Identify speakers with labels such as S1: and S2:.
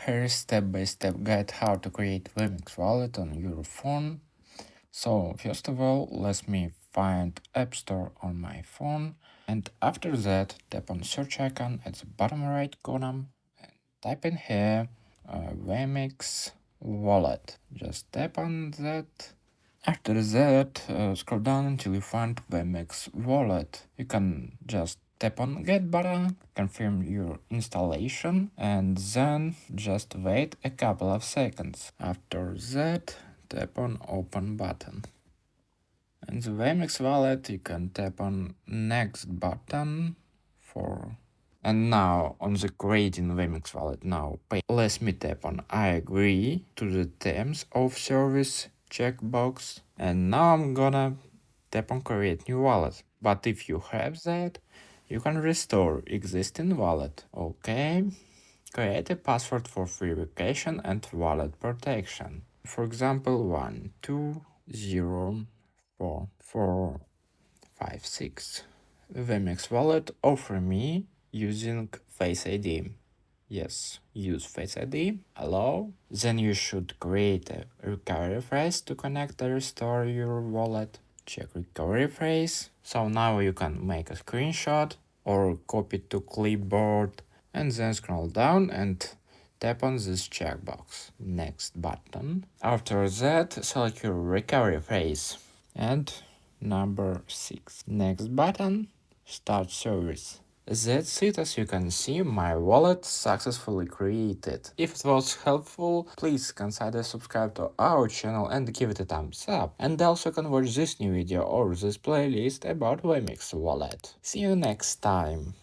S1: here is step-by-step guide how to create WEMIX wallet on your phone. So first of all, let me find App Store on my phone, and after that tap on search icon at the bottom right corner and type in here WEMIX wallet. Just tap on that. After that, scroll down until you find WEMIX wallet. You can just tap on get button, confirm your installation, and then just wait a couple of seconds. After that, tap on open button. In the WEMIX wallet, you can tap on next button for. And now on the creating WEMIX wallet now pay. Let me tap on I agree to the terms of service checkbox, and now I'm gonna tap on create new wallet. But if you have that, you can restore existing wallet. Okay, create a password for verification and wallet protection. For example, 12044456. WEMIX wallet offer me using Face ID. Yes, use Face ID, allow. Then you should create a recovery phrase to connect and restore your wallet. Check recovery phrase. So now you can make a screenshot or copy it to clipboard and then scroll down and tap on this checkbox. Next button. After that, select your recovery phrase and number 6. Next button, start service. That's it. As you can see, my wallet successfully created. If it was helpful, please consider subscribe to our channel and give it a thumbs up. And also can watch this new video or this playlist about WEMIX wallet. See you next time.